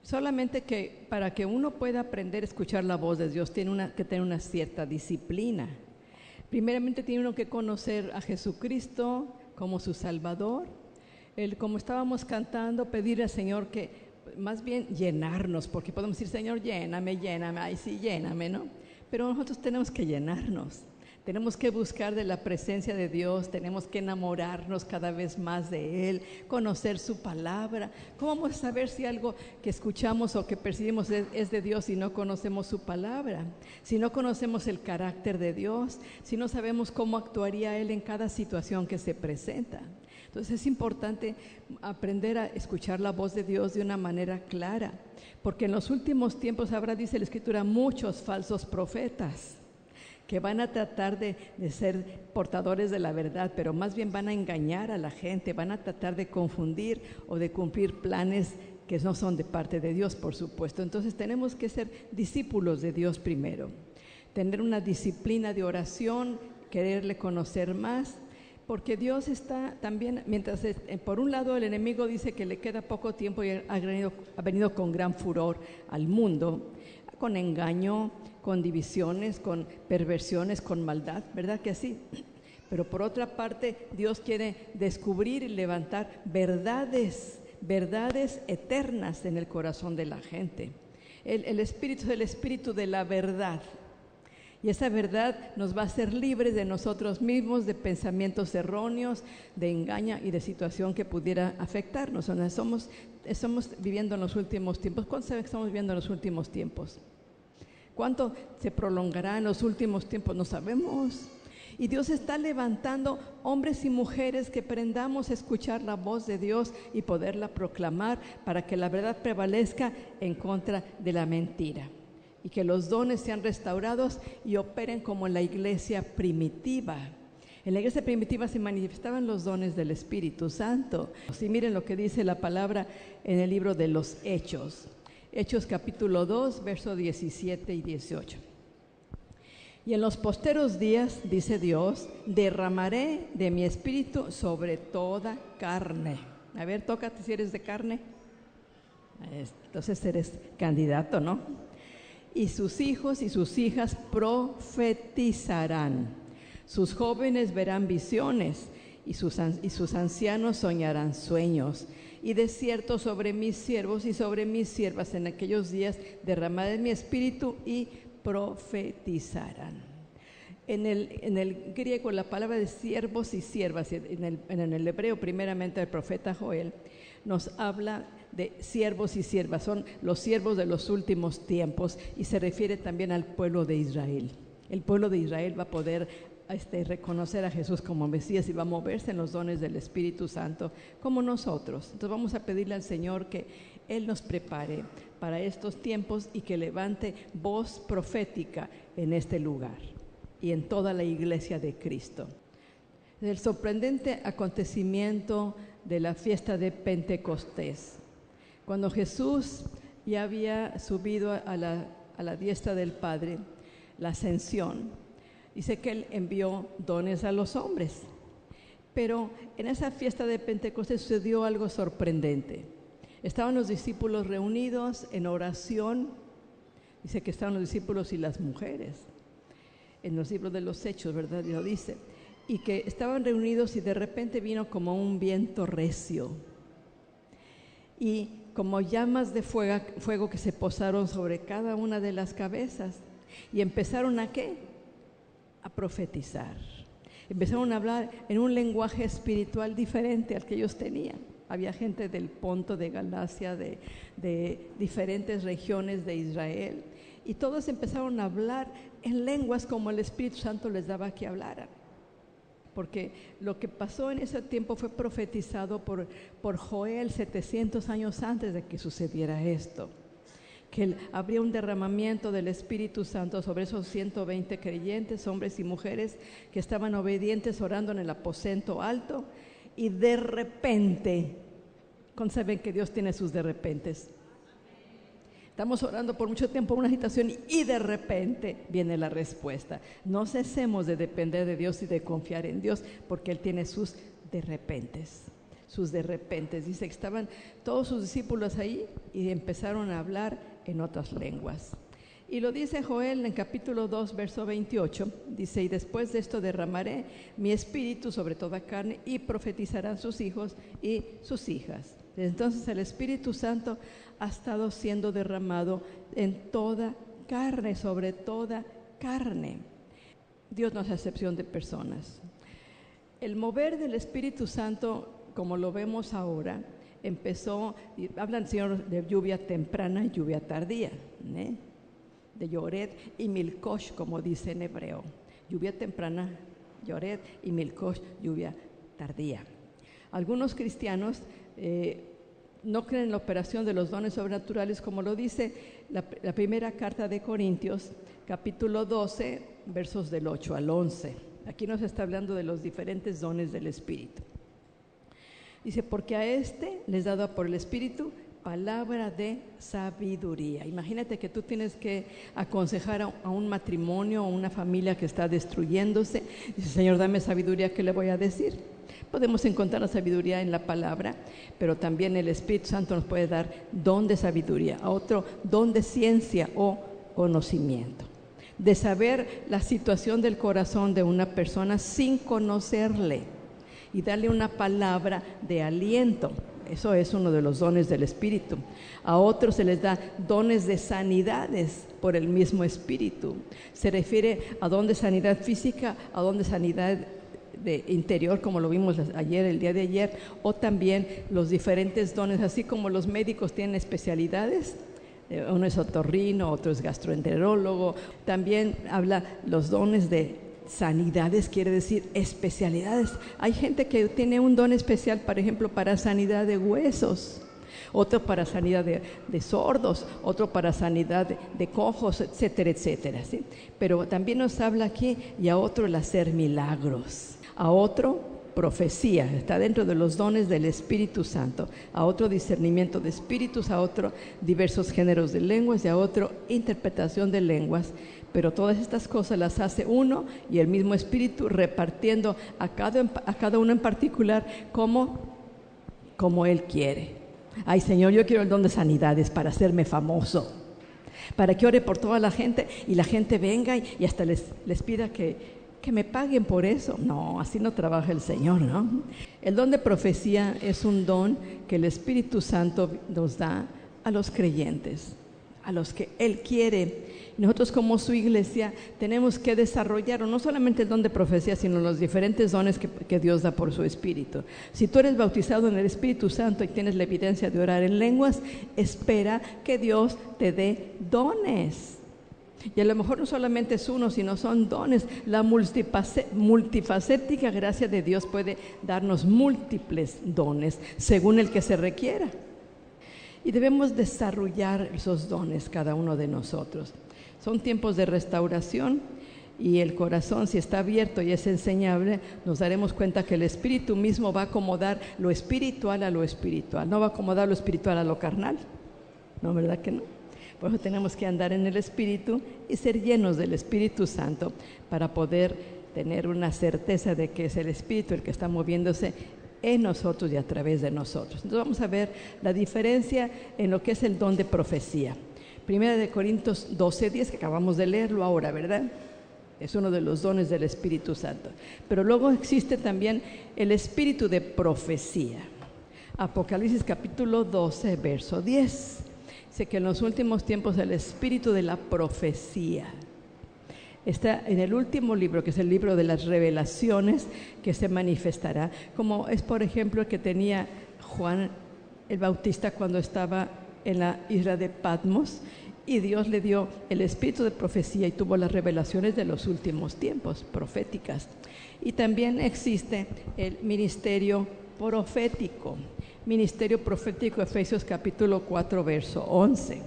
Solamente que para que uno pueda aprender a escuchar la voz de Dios, tiene que tener una cierta disciplina. Primeramente tiene uno que conocer a Jesucristo como su Salvador. Como estábamos cantando, pedir al Señor que más bien llenarnos, porque podemos decir, Señor, lléname, ay sí, lléname, ¿no? Pero nosotros tenemos que llenarnos. Tenemos que buscar de la presencia de Dios, tenemos que enamorarnos cada vez más de Él, conocer su palabra. ¿Cómo vamos a saber si algo que escuchamos o que percibimos es de Dios si no conocemos su palabra? Si no conocemos el carácter de Dios, si no sabemos cómo actuaría Él en cada situación que se presenta. Entonces es importante aprender a escuchar la voz de Dios de una manera clara, porque en los últimos tiempos habrá, dice la Escritura, muchos falsos profetas que van a tratar de ser portadores de la verdad, pero más bien van a engañar a la gente, van a tratar de confundir o de cumplir planes que no son de parte de Dios, por supuesto. Entonces tenemos que ser discípulos de Dios primero, tener una disciplina de oración, quererle conocer más, porque Dios está también, mientras por un lado el enemigo dice que le queda poco tiempo y ha venido con gran furor al mundo, con engaño, con divisiones, con perversiones, con maldad, ¿verdad que así? Pero por otra parte, Dios quiere descubrir y levantar verdades eternas en el corazón de la gente. El Espíritu es el Espíritu de la verdad. Y esa verdad nos va a hacer libres de nosotros mismos, de pensamientos erróneos, de engaño y de situación que pudiera afectarnos. Estamos viviendo en los últimos tiempos. ¿Cuánto saben que estamos viviendo en los últimos tiempos? ¿Cuánto se prolongará en los últimos tiempos? No sabemos. Y Dios está levantando hombres y mujeres que aprendamos a escuchar la voz de Dios y poderla proclamar para que la verdad prevalezca en contra de la mentira. Y que los dones sean restaurados y operen como en la iglesia primitiva. En la iglesia primitiva se manifestaban los dones del Espíritu Santo. Y miren lo que dice la palabra en el libro de los Hechos. Hechos capítulo 2, versos 17 y 18. Y en los posteros días, dice Dios, derramaré de mi espíritu sobre toda carne. A ver, tócate si eres de carne. Entonces eres candidato, ¿no? Y sus hijos y sus hijas profetizarán. Sus jóvenes verán visiones y sus ancianos soñarán sueños. Y de cierto sobre mis siervos y sobre mis siervas en aquellos días derramaré mi espíritu y profetizarán. En el griego la palabra de siervos y siervas, en el hebreo primeramente el profeta Joel nos habla de siervos y siervas, son los siervos de los últimos tiempos y se refiere también al pueblo de Israel. El pueblo de Israel va a poder reconocer a Jesús como Mesías y va a moverse en los dones del Espíritu Santo como nosotros. Entonces vamos a pedirle al Señor que Él nos prepare para estos tiempos y que levante voz profética en este lugar y en toda la iglesia de Cristo. El sorprendente acontecimiento de la fiesta de Pentecostés, cuando Jesús ya había subido a la diestra del Padre, la ascensión, dice que Él envió dones a los hombres. Pero en esa fiesta de Pentecostés sucedió algo sorprendente. Estaban los discípulos reunidos en oración. Dice que estaban los discípulos y las mujeres. En los libros de los Hechos, ¿verdad? Lo dice. Y que estaban reunidos y de repente vino como un viento recio. Y como llamas de fuego que se posaron sobre cada una de las cabezas. Y empezaron ¿a qué? A profetizar. Empezaron a hablar en un lenguaje espiritual diferente al que ellos tenían. Había gente del Ponto, de Galacia, de diferentes regiones de Israel. Y todos empezaron a hablar en lenguas como el Espíritu Santo les daba que hablaran. Porque lo que pasó en ese tiempo fue profetizado por Joel 700 años antes de que sucediera esto. Que habría un derramamiento del Espíritu Santo sobre esos 120 creyentes, hombres y mujeres, que estaban obedientes orando en el aposento alto, y de repente, saben que Dios tiene sus de repentes. Estamos orando por mucho tiempo una situación y de repente viene la respuesta. No cesemos de depender de Dios y de confiar en Dios, porque Él tiene sus de repentes. sus de repente. Dice que estaban todos sus discípulos ahí y empezaron a hablar en otras lenguas. Y lo dice Joel en capítulo 2, verso 28, dice: y después de esto derramaré mi espíritu sobre toda carne, y profetizarán sus hijos y sus hijas. Entonces el Espíritu Santo ha estado siendo derramado en toda carne, sobre toda carne. Dios no hace excepción de personas. El mover del Espíritu Santo, como lo vemos ahora, empezó, habla el Señor de lluvia temprana y lluvia tardía, de Yored y Milcosh, como dice en hebreo. Lluvia temprana, Yored, y Milcosh, lluvia tardía. Algunos cristianos no creen en la operación de los dones sobrenaturales, como lo dice la primera carta de Corintios, capítulo 12, versos del 8 al 11. Aquí nos está hablando de los diferentes dones del Espíritu. Dice: porque a este les dado por el Espíritu palabra de sabiduría. Imagínate que tú tienes que aconsejar a un matrimonio o una familia que está destruyéndose. Dice: Señor, dame sabiduría, ¿qué le voy a decir? Podemos encontrar la sabiduría en la palabra, pero también el Espíritu Santo nos puede dar don de sabiduría, a otro don de ciencia o conocimiento, de saber la situación del corazón de una persona sin conocerle y darle una palabra de aliento. Eso es uno de los dones del Espíritu. A otros se les da dones de sanidades por el mismo Espíritu. Se refiere a don de sanidad física, a don de sanidad de interior, como lo vimos ayer, el día de ayer, o también los diferentes dones, así como los médicos tienen especialidades. Uno es otorrino, otro es gastroenterólogo. También habla los dones de sanidades, quiere decir especialidades. Hay gente que tiene un don especial, por ejemplo, para sanidad de huesos, otro para sanidad de sordos, otro para sanidad de cojos, etcétera, etcétera, ¿sí? Pero también nos habla aquí, y a otro el hacer milagros, a otro profecía, está dentro de los dones del Espíritu Santo, a otro discernimiento de espíritus, a otro diversos géneros de lenguas y a otro interpretación de lenguas. Pero todas estas cosas las hace uno y el mismo Espíritu, repartiendo a cada uno en particular como Él quiere. Ay, Señor, yo quiero el don de sanidades para hacerme famoso, para que ore por toda la gente y la gente venga y hasta les pida que me paguen por eso. No, así no trabaja el Señor, ¿no? El don de profecía es un don que el Espíritu Santo nos da a los creyentes, a los que Él quiere. Nosotros como su iglesia tenemos que desarrollar no solamente el don de profecía, sino los diferentes dones que Dios da por su Espíritu. Si tú eres bautizado en el Espíritu Santo y tienes la evidencia de orar en lenguas, espera que Dios te dé dones. Y a lo mejor no solamente es uno, sino son dones. La multifacética gracia de Dios puede darnos múltiples dones según el que se requiera. Y debemos desarrollar esos dones cada uno de nosotros. Son tiempos de restauración y el corazón, si está abierto y es enseñable, nos daremos cuenta que el Espíritu mismo va a acomodar lo espiritual a lo espiritual. No va a acomodar lo espiritual a lo carnal. ¿No, verdad que no? Por eso tenemos que andar en el Espíritu y ser llenos del Espíritu Santo para poder tener una certeza de que es el Espíritu el que está moviéndose en nosotros y a través de nosotros. Entonces vamos a ver la diferencia en lo que es el don de profecía. Primera de Corintios 12:10, que acabamos de leerlo ahora, ¿verdad? Es uno de los dones del Espíritu Santo. Pero luego existe también el espíritu de profecía. Apocalipsis capítulo 12, verso 10. Dice que en los últimos tiempos el espíritu de la profecía está en el último libro, que es el libro de las revelaciones, que se manifestará, como es por ejemplo el que tenía Juan el Bautista cuando estaba en la isla de Patmos, y Dios le dio el espíritu de profecía y tuvo las revelaciones de los últimos tiempos, proféticas. Y también existe el ministerio profético. Ministerio profético, Efesios capítulo 4, verso 11.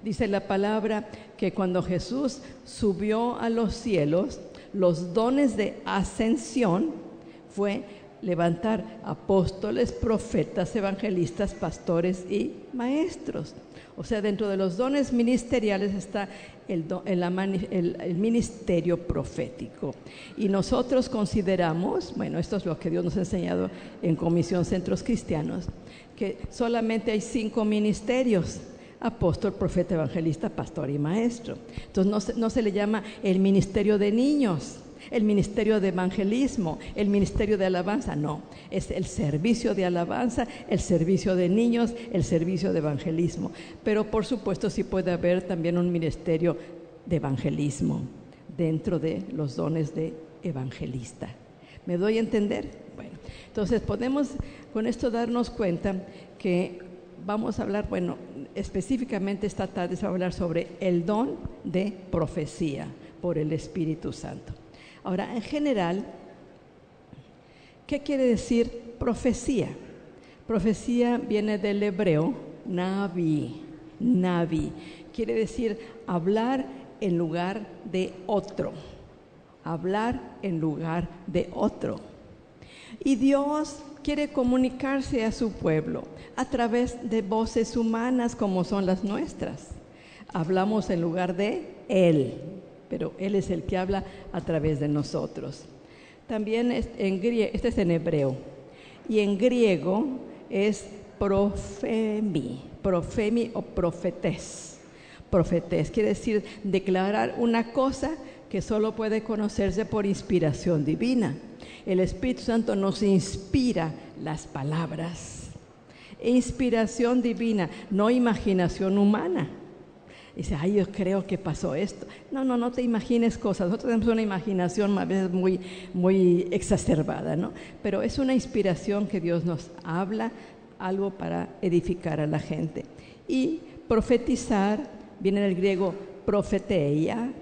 Dice la palabra que cuando Jesús subió a los cielos, los dones de ascensión fue levantar apóstoles, profetas, evangelistas, pastores y maestros. O sea, dentro de los dones ministeriales está el ministerio profético. Y nosotros consideramos, bueno, esto es lo que Dios nos ha enseñado en Comisión Centros Cristianos, que solamente hay 5 ministerios: apóstol, profeta, evangelista, pastor y maestro. Entonces no se le llama el ministerio de niños, el ministerio de evangelismo, el ministerio de alabanza, no, es el servicio de alabanza, el servicio de niños, el servicio de evangelismo. Pero por supuesto sí puede haber también un ministerio de evangelismo dentro de los dones de evangelista. ¿Me doy a entender? Bueno, entonces podemos con esto darnos cuenta que vamos a hablar, bueno, específicamente esta tarde se va a hablar sobre el don de profecía por el Espíritu Santo. Ahora, en general, ¿qué quiere decir profecía? Profecía viene del hebreo navi. Quiere decir hablar en lugar de otro. Hablar en lugar de otro. Y Dios quiere comunicarse a su pueblo a través de voces humanas como son las nuestras. Hablamos en lugar de Él, pero Él es el que habla a través de nosotros. También este es en hebreo, y en griego es profemi o profetés. Profetés quiere decir declarar una cosa que solo puede conocerse por inspiración divina. El Espíritu Santo nos inspira las palabras. Inspiración divina, no imaginación humana. Dice, ay, yo creo que pasó esto. No te imagines cosas. Nosotros tenemos una imaginación a veces muy exacerbada, ¿no? Pero es una inspiración que Dios nos habla, algo para edificar a la gente. Y profetizar viene del griego profeteia,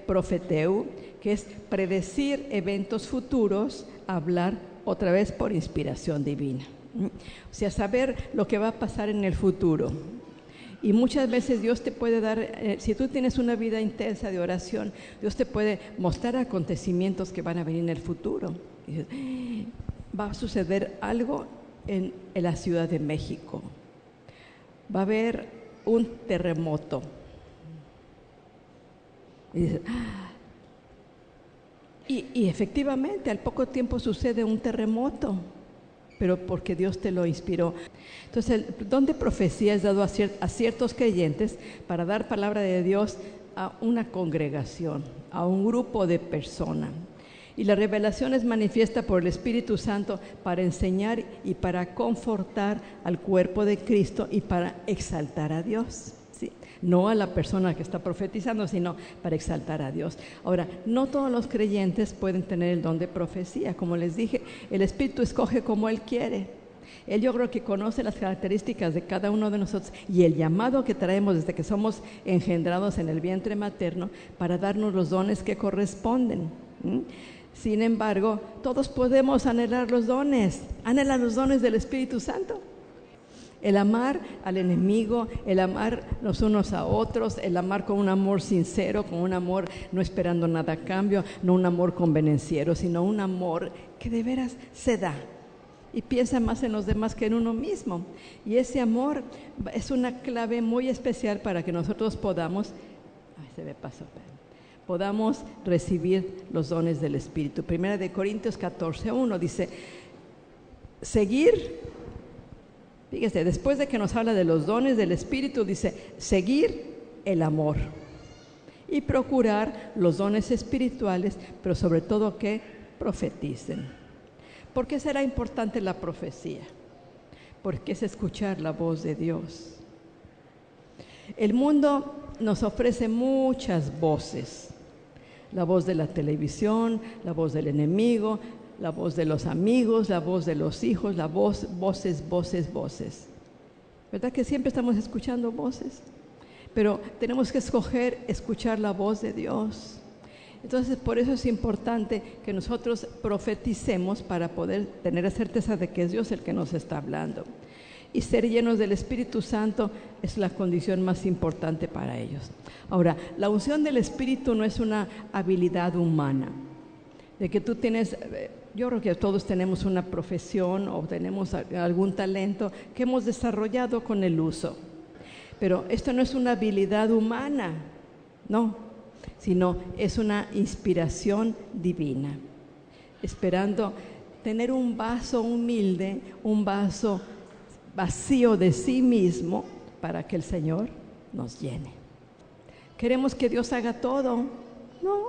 profeteu, que es predecir eventos futuros, hablar otra vez por inspiración divina. O sea, saber lo que va a pasar en el futuro. Y muchas veces Dios te puede dar, si tú tienes una vida intensa de oración, Dios te puede mostrar acontecimientos que van a venir en el futuro. Y dices, va a suceder algo en la Ciudad de México. Va a haber un terremoto. Y dices, y efectivamente, al poco tiempo sucede un terremoto, pero porque Dios te lo inspiró. Entonces, el don de profecía es dado a ciertos creyentes para dar palabra de Dios a una congregación, a un grupo de personas. Y la revelación es manifiesta por el Espíritu Santo para enseñar y para confortar al cuerpo de Cristo y para exaltar a Dios. ¿Sí? No a la persona que está profetizando, sino para exaltar a Dios. Ahora, no todos los creyentes pueden tener el don de profecía. Como les dije, el Espíritu escoge como Él quiere. Él, yo creo que conoce las características de cada uno de nosotros y el llamado que traemos desde que somos engendrados en el vientre materno para darnos los dones que corresponden. Sin embargo, todos podemos anhelar los dones. ¿Anhelan los dones del Espíritu Santo? El amar al enemigo, el amar los unos a otros, el amar con un amor sincero, con un amor no esperando nada a cambio, no un amor convenenciero, sino un amor que de veras se da y piensa más en los demás que en uno mismo. Y ese amor es una clave muy especial para que nosotros podamos, podamos recibir los dones del Espíritu. Primera de Corintios 14:1 dice, seguir. Fíjese, después de que nos habla de los dones del Espíritu, dice, seguir el amor y procurar los dones espirituales, pero sobre todo que profeticen. ¿Por qué será importante la profecía? Porque es escuchar la voz de Dios. El mundo nos ofrece muchas voces. La voz de la televisión, la voz del enemigo, la voz de los amigos, la voz de los hijos, voces. ¿Verdad que siempre estamos escuchando voces? Pero tenemos que escoger escuchar la voz de Dios. Entonces, por eso es importante que nosotros profeticemos para poder tener la certeza de que es Dios el que nos está hablando. Y ser llenos del Espíritu Santo es la condición más importante para ellos. Ahora, la unción del Espíritu no es una habilidad humana, de que tú tienes yo creo que todos tenemos una profesión o tenemos algún talento que hemos desarrollado con el uso. Pero esto no es una habilidad humana, no, sino es una inspiración divina. Esperando tener un vaso humilde, un vaso vacío de sí mismo para que el Señor nos llene. ¿Queremos que Dios haga todo? No,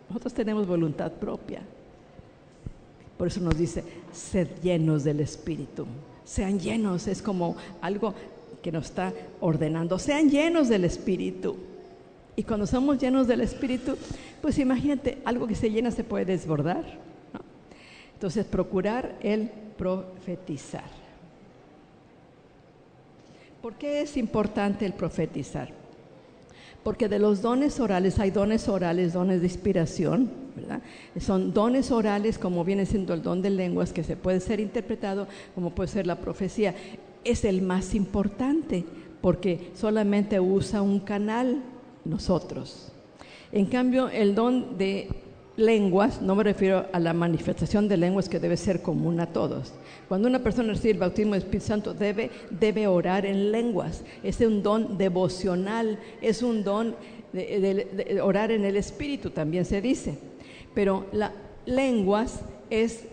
nosotros tenemos voluntad propia. Por eso nos dice, sed llenos del Espíritu. Sean llenos, es como algo que nos está ordenando. Sean llenos del Espíritu. Y cuando somos llenos del Espíritu, pues imagínate, algo que se llena se puede desbordar, ¿no? Entonces, procurar el profetizar. ¿Por qué es importante el profetizar? Porque de los dones orales, hay dones orales, dones de inspiración, ¿verdad? Son dones orales, como viene siendo el don de lenguas, que se puede ser interpretado, como puede ser la profecía. Es el más importante, porque solamente usa un canal, nosotros. En cambio, el don de lenguas, no me refiero a la manifestación de lenguas que debe ser común a todos. Cuando una persona recibe el bautismo del Espíritu Santo, debe orar en lenguas. Es un don devocional, es un don de orar en el Espíritu, también se dice. Pero las lenguas es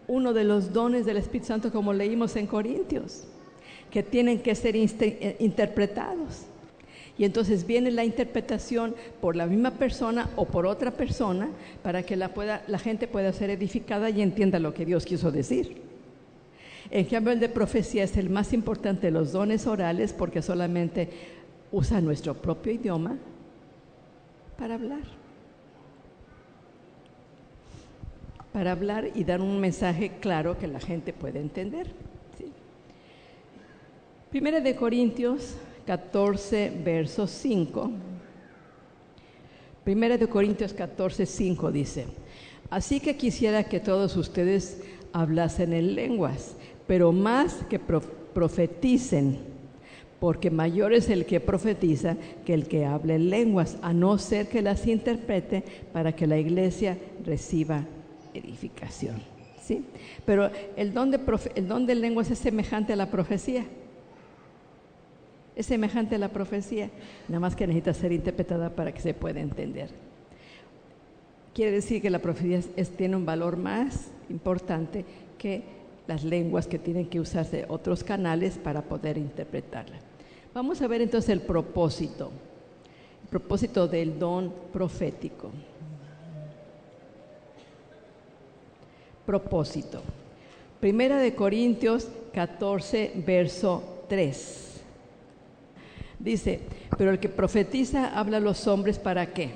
uno de los dones del Espíritu Santo, como leímos en Corintios, que tienen que ser interpretados. Y entonces viene la interpretación por la misma persona o por otra persona para que la gente pueda ser edificada y entienda lo que Dios quiso decir. En cambio, el de profecía es el más importante de los dones orales, porque solamente usa nuestro propio idioma para hablar y dar un mensaje claro que la gente puede entender, ¿sí? Primera de Corintios 14, verso 5. Primera de Corintios 14, 5 dice: así que quisiera que todos ustedes hablasen en lenguas, pero más que profeticen, porque mayor es el que profetiza que el que habla en lenguas, a no ser que las interprete para que la iglesia reciba edificación, ¿sí? Pero el don de lenguas es semejante a la profecía. Es semejante a la profecía, nada más que necesita ser interpretada para que se pueda entender. Quiere decir que la profecía tiene un valor más importante que las lenguas, que tienen que usarse otros canales para poder interpretarla. Vamos a ver entonces el propósito del don profético. Propósito. Primera de Corintios 14, verso 3. Dice, pero el que profetiza habla a los hombres ¿para qué?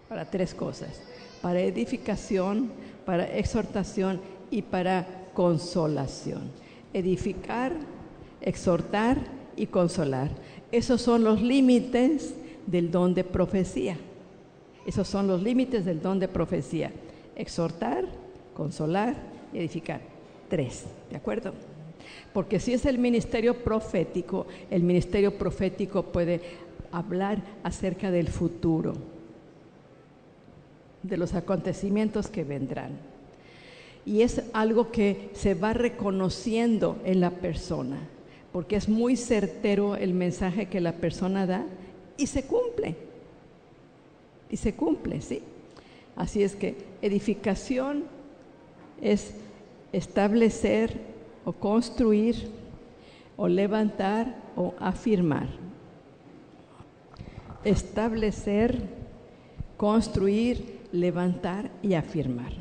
Para tres cosas: para edificación, para exhortación y para consolación. Edificar, exhortar y consolar. Esos son los límites del don de profecía. Esos son los límites del don de profecía: exhortar, consolar y edificar. 3, ¿de acuerdo? Porque si es el ministerio profético puede hablar acerca del futuro, de los acontecimientos que vendrán. Y es algo que se va reconociendo en la persona, porque es muy certero el mensaje que la persona da y se cumple. Y se cumple, ¿sí? Así es que edificación es establecer o construir, o levantar, o afirmar. Establecer, construir, levantar y afirmar.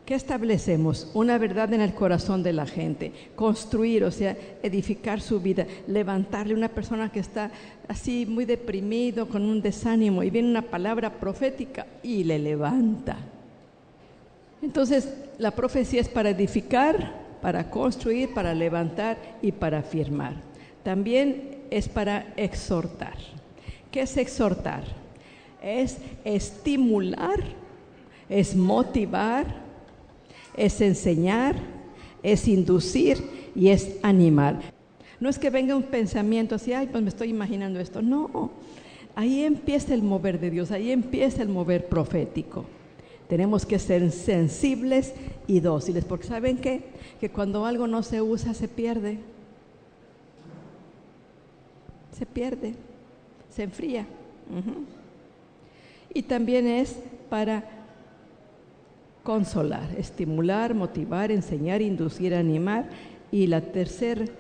¿Qué establecemos? Una verdad en el corazón de la gente. Construir, o sea, edificar su vida. Levantarle a una persona que está así muy deprimido, con un desánimo, y viene una palabra profética y le levanta. Entonces, la profecía es para edificar, para construir, para levantar y para afirmar. También es para exhortar. ¿Qué es exhortar? Es estimular, es motivar, es enseñar, es inducir y es animar. No es que venga un pensamiento así, ay, pues me estoy imaginando esto. No, ahí empieza el mover de Dios, ahí empieza el mover profético. Tenemos que ser sensibles y dóciles, porque ¿saben qué? Que cuando algo no se usa, se pierde. Se pierde, se enfría. Y también es para consolar, estimular, motivar, enseñar, inducir, animar. Y el tercer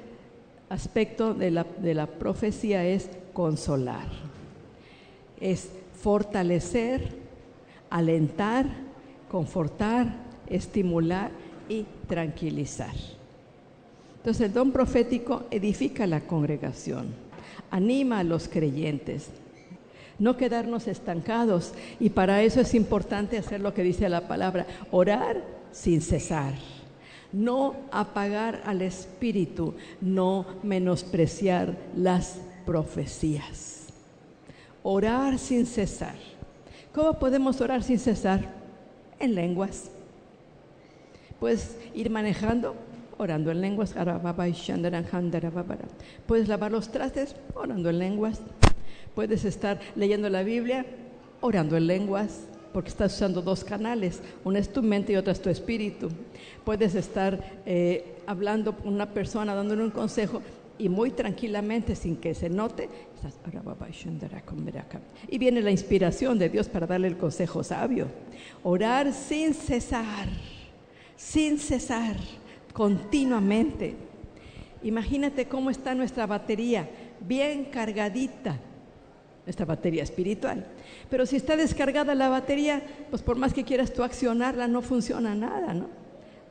aspecto de la profecía es consolar. Es fortalecer, alentar, confortar, estimular y tranquilizar. Entonces el don profético edifica la congregación, anima a los creyentes, no quedarnos estancados, y para eso es importante hacer lo que dice la palabra, orar sin cesar, no apagar al espíritu, no menospreciar las profecías. Orar sin cesar. ¿Cómo podemos orar sin cesar? En lenguas. Puedes ir manejando, orando en lenguas. Puedes lavar los trastes, orando en lenguas. Puedes estar leyendo la Biblia, orando en lenguas, porque estás usando dos canales, una es tu mente y otra es tu espíritu. Puedes estar hablando con una persona, dándole un consejo, y muy tranquilamente, sin que se note, y viene la inspiración de Dios para darle el consejo sabio. Orar sin cesar, continuamente. Imagínate cómo está nuestra batería, bien cargadita, nuestra batería espiritual. Pero si está descargada la batería, pues por más que quieras tú accionarla, no funciona nada, ¿no?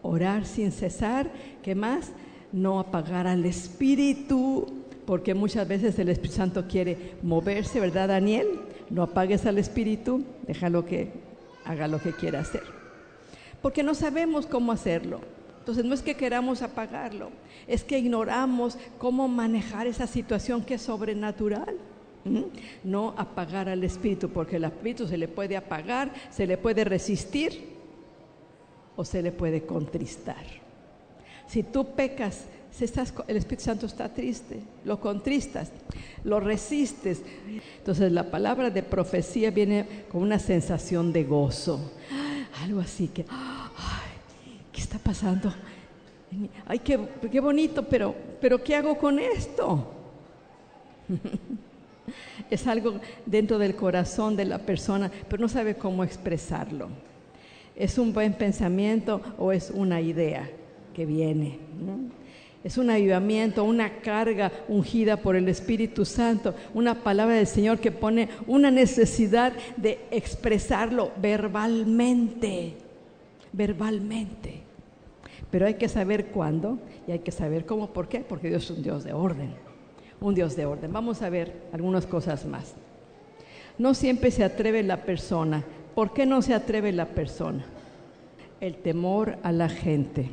Orar sin cesar. ¿Qué más? No apagar al Espíritu, porque muchas veces el Espíritu Santo quiere moverse, ¿verdad, Daniel? No apagues al Espíritu, déjalo que haga lo que quiera hacer, porque no sabemos cómo hacerlo. Entonces no es que queramos apagarlo, es que ignoramos cómo manejar esa situación que es sobrenatural. No apagar al Espíritu, porque el Espíritu se le puede apagar, se le puede resistir o se le puede contristar. Si tú pecas, el Espíritu Santo está triste, lo contristas, lo resistes. Entonces la palabra de profecía viene con una sensación de gozo, algo así que, ¿qué está pasando? Ay, qué bonito, pero ¿qué hago con esto? Es algo dentro del corazón de la persona, pero no sabe cómo expresarlo. ¿Es un buen pensamiento o es una idea que viene, ¿no? Es un avivamiento, una carga ungida por el Espíritu Santo, una palabra del Señor que pone una necesidad de expresarlo verbalmente. Pero hay que saber cuándo y hay que saber cómo. ¿Por qué? Porque Dios es un Dios de orden. Vamos a ver algunas cosas más. No siempre se atreve la persona. ¿Por qué no se atreve la persona? El temor a la gente.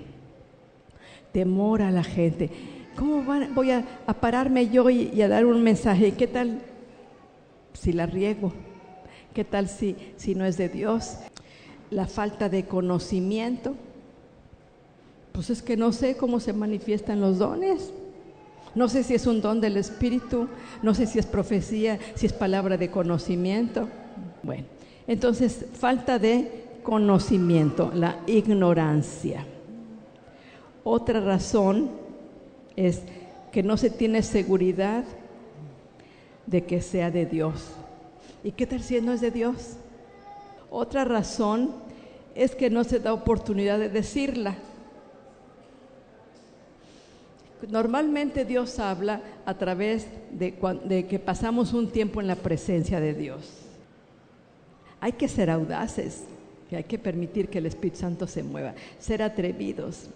¿Cómo voy a pararme yo y a dar un mensaje? ¿Qué tal si la riego? ¿Qué tal si no es de Dios? La falta de conocimiento. Pues es que no sé cómo se manifiestan los dones. No sé si es un don del Espíritu, no sé si es profecía, si es palabra de conocimiento. Bueno, entonces, falta de conocimiento, la ignorancia. Otra razón es que no se tiene seguridad de que sea de Dios. ¿Y qué tal si no es de Dios? Otra razón es que no se da oportunidad de decirla. Normalmente Dios habla a través de que pasamos un tiempo en la presencia de Dios. Hay que ser audaces, que hay que permitir que el Espíritu Santo se mueva, ser atrevidos.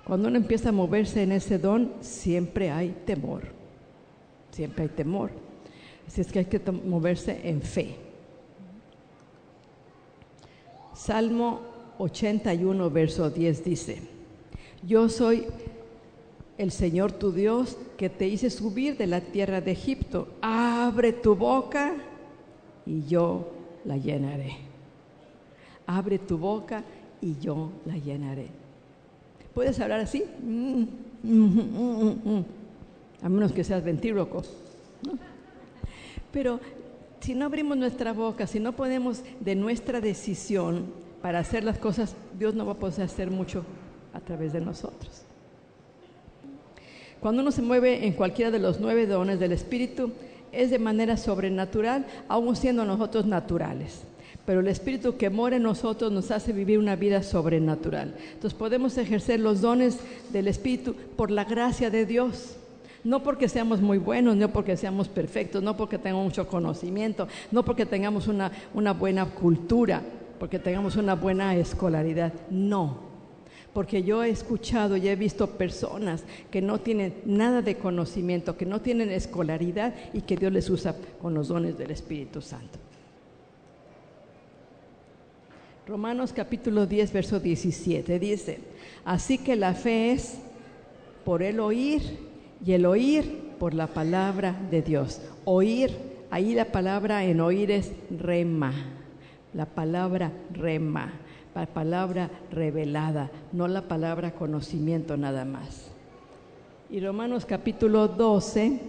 Cuando uno empieza a moverse en ese don, siempre hay temor. Así es que hay que moverse en fe. Salmo 81, verso 10 dice: Yo soy el Señor tu Dios, que te hice subir de la tierra de Egipto. Abre tu boca y yo la llenaré. Abre tu boca y yo la llenaré. ¿Puedes hablar así? A menos que seas ventríloco, ¿no? Pero si no abrimos nuestra boca, si no ponemos de nuestra decisión para hacer las cosas, Dios no va a poder hacer mucho a través de nosotros. Cuando uno se mueve en cualquiera de los 9 dones del Espíritu, es de manera sobrenatural, aun siendo nosotros naturales. Pero el Espíritu que mora en nosotros nos hace vivir una vida sobrenatural. Entonces podemos ejercer los dones del Espíritu por la gracia de Dios. No porque seamos muy buenos, no porque seamos perfectos, no porque tengamos mucho conocimiento, no porque tengamos una buena cultura, porque tengamos una buena escolaridad. No. Porque yo he escuchado y he visto personas que no tienen nada de conocimiento, que no tienen escolaridad y que Dios les usa con los dones del Espíritu Santo. Romanos capítulo 10, verso 17 dice: así que la fe es por el oír y el oír por la palabra de Dios. Oír, ahí la palabra en oír es rema, la palabra rema. La palabra revelada, no la palabra conocimiento nada más. Y Romanos capítulo 12,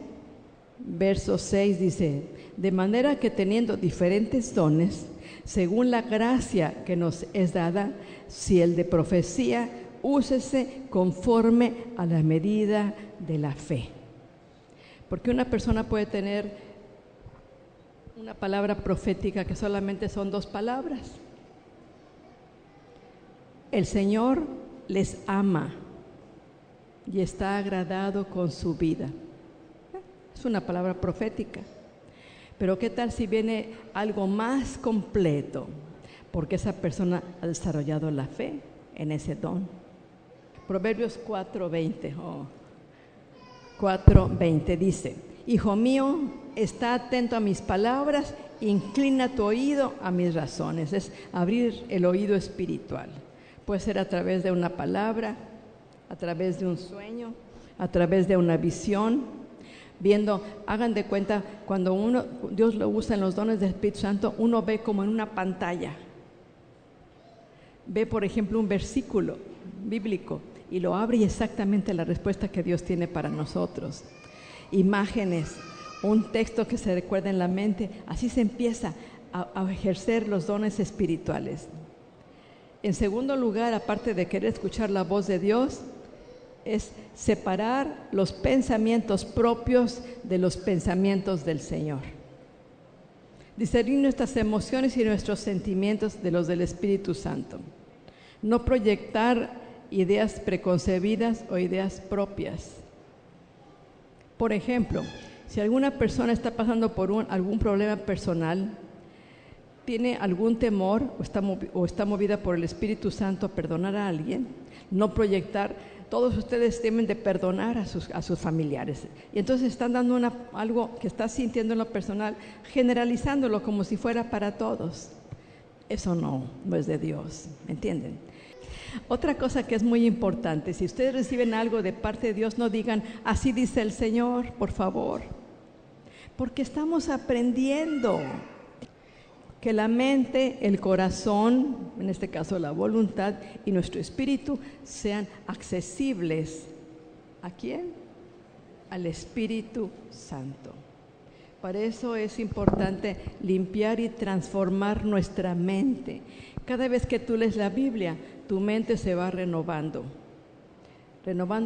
verso 6 dice: de manera que teniendo diferentes dones, según la gracia que nos es dada, si el de profecía, úsese conforme a la medida de la fe. Porque una persona puede tener una palabra profética que solamente son 2 palabras. El Señor les ama y está agradado con su vida. Es una palabra profética. Pero ¿qué tal si viene algo más completo? Porque esa persona ha desarrollado la fe en ese don. Proverbios 4:20 4:20 dice: hijo mío, está atento a mis palabras, inclina tu oído a mis razones. Es abrir el oído espiritual. Puede ser a través de una palabra, a través de un sueño, a través de una visión. Viendo, hagan de cuenta, cuando Dios lo usa en los dones del Espíritu Santo, uno ve como en una pantalla. Ve, por ejemplo, un versículo bíblico y lo abre y exactamente la respuesta que Dios tiene para nosotros. Imágenes, un texto que se recuerda en la mente. Así se empieza a ejercer los dones espirituales. En segundo lugar, aparte de querer escuchar la voz de Dios, es separar los pensamientos propios de los pensamientos del Señor. Discernir nuestras emociones y nuestros sentimientos de los del Espíritu Santo. No proyectar ideas preconcebidas o ideas propias. Por ejemplo, si alguna persona está pasando por algún problema personal, tiene algún temor o está movida por el Espíritu Santo a perdonar a alguien, no proyectar. Todos ustedes temen de perdonar a sus familiares. Y entonces están dando algo que está sintiendo en lo personal, generalizándolo como si fuera para todos. Eso no es de Dios, ¿me entienden? Otra cosa que es muy importante: si ustedes reciben algo de parte de Dios, no digan, así dice el Señor, por favor. Porque estamos aprendiendo que la mente, el corazón, en este caso la voluntad y nuestro espíritu sean accesibles. ¿A quién? Al Espíritu Santo. Para eso es importante limpiar y transformar nuestra mente. Cada vez que tú lees la Biblia, tu mente se va renovando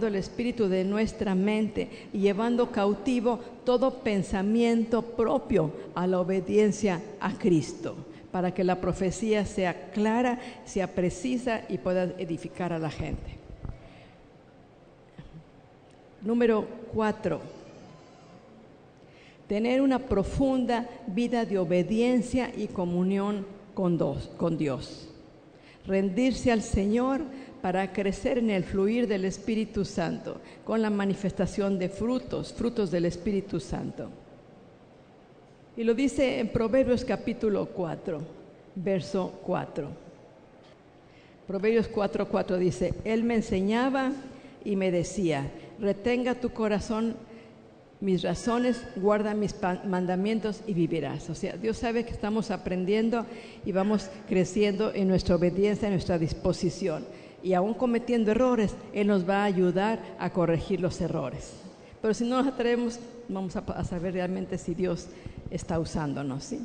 el espíritu de nuestra mente y llevando cautivo todo pensamiento propio a la obediencia a Cristo, para que la profecía sea clara, sea precisa y pueda edificar a la gente. Número 4. Tener una profunda vida de obediencia y comunión con Dios. Rendirse al Señor para crecer en el fluir del Espíritu Santo, con la manifestación de frutos del Espíritu Santo. Y lo dice en Proverbios capítulo 4, verso 4. Proverbios 4:4 dice: Él me enseñaba y me decía, retenga tu corazón mis razones, guarda mis mandamientos y vivirás. O sea, Dios sabe que estamos aprendiendo y vamos creciendo en nuestra obediencia, en nuestra disposición. Y aún cometiendo errores, Él nos va a ayudar a corregir los errores. Pero si no nos atrevemos, vamos a saber realmente si Dios está usándonos, ¿sí?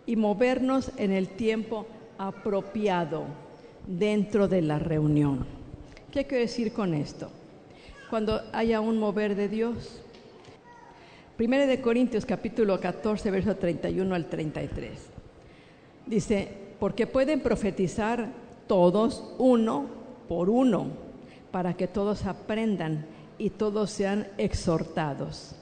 Y movernos en el tiempo apropiado dentro de la reunión. ¿Qué quiero decir con esto? Cuando haya un mover de Dios. 1 de Corintios capítulo 14, verso 31 al 33. Dice, porque pueden profetizar todos uno por uno, para que todos aprendan y todos sean exhortados.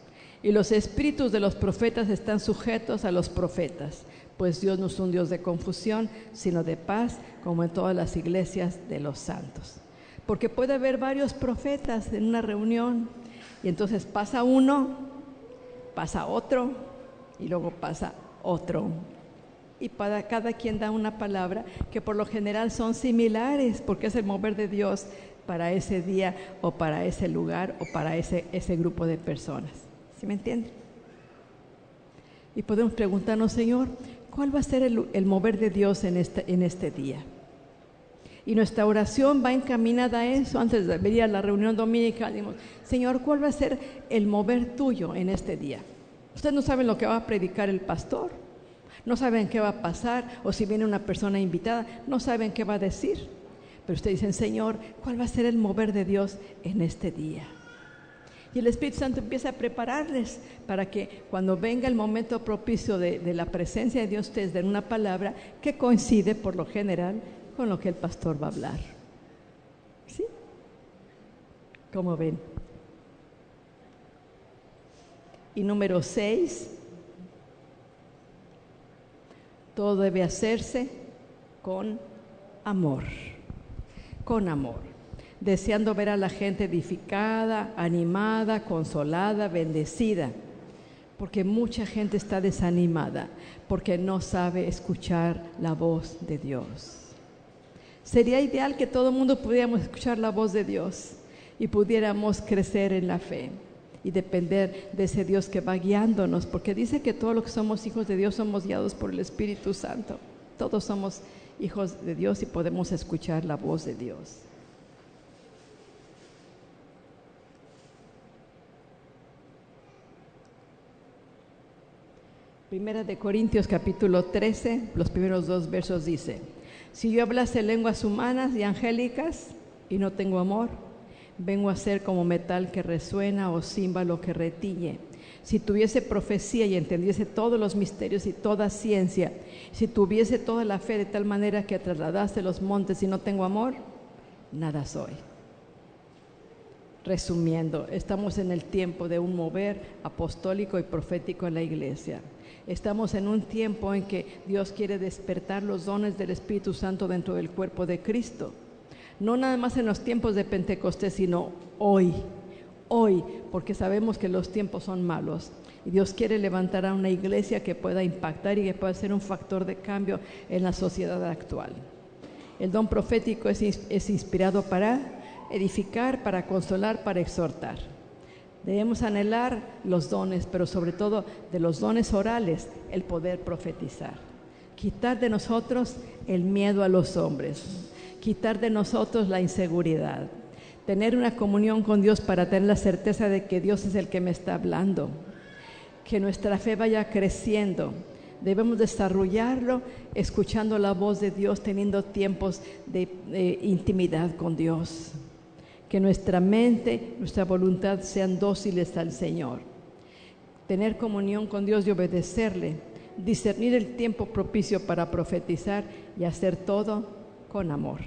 Y los espíritus de los profetas están sujetos a los profetas, pues Dios no es un Dios de confusión, sino de paz, como en todas las iglesias de los santos. Porque puede haber varios profetas en una reunión, y entonces pasa uno, pasa otro, y luego pasa otro. Y para cada quien da una palabra que por lo general son similares, porque es el mover de Dios para ese día o para ese lugar o para ese grupo de personas. ¿Sí me entienden? Y podemos preguntarnos, Señor, ¿cuál va a ser el mover de Dios en este día? Y nuestra oración va encaminada a eso. Antes de venir a la reunión dominical, decimos, Señor, ¿cuál va a ser el mover tuyo en este día? Ustedes no saben lo que va a predicar el pastor, no saben qué va a pasar, o si viene una persona invitada, no saben qué va a decir. Pero ustedes dicen, Señor, ¿cuál va a ser el mover de Dios en este día? Y el Espíritu Santo empieza a prepararles para que cuando venga el momento propicio de la presencia de Dios, ustedes den una palabra que coincide por lo general con lo que el pastor va a hablar. ¿Sí? ¿Cómo ven? Y número 6, todo debe hacerse con amor. Con amor, deseando ver a la gente edificada, animada, consolada, bendecida, porque mucha gente está desanimada, porque no sabe escuchar la voz de Dios. Sería ideal que todo el mundo pudiéramos escuchar la voz de Dios y pudiéramos crecer en la fe y depender de ese Dios que va guiándonos, porque dice que todos los que somos hijos de Dios somos guiados por el Espíritu Santo. Todos somos hijos de Dios y podemos escuchar la voz de Dios. Primera de Corintios capítulo 13, los primeros 2 versos dice, si yo hablase lenguas humanas y angélicas y no tengo amor, vengo a ser como metal que resuena o címbalo que retiñe. Si tuviese profecía y entendiese todos los misterios y toda ciencia, si tuviese toda la fe de tal manera que trasladase los montes y no tengo amor, nada soy. Resumiendo, estamos en el tiempo de un mover apostólico y profético en la iglesia. Estamos en un tiempo en que Dios quiere despertar los dones del Espíritu Santo dentro del cuerpo de Cristo. No nada más en los tiempos de Pentecostés, sino hoy, porque sabemos que los tiempos son malos. Y Dios quiere levantar a una iglesia que pueda impactar y que pueda ser un factor de cambio en la sociedad actual. El don profético es inspirado para edificar, para consolar, para exhortar. Debemos anhelar los dones, pero sobre todo de los dones orales, el poder profetizar. Quitar de nosotros el miedo a los hombres, quitar de nosotros la inseguridad, tener una comunión con Dios para tener la certeza de que Dios es el que me está hablando, que nuestra fe vaya creciendo. Debemos desarrollarlo escuchando la voz de Dios, teniendo tiempos de intimidad con Dios. Que nuestra mente, nuestra voluntad sean dóciles al Señor. Tener comunión con Dios y obedecerle. Discernir el tiempo propicio para profetizar y hacer todo con amor.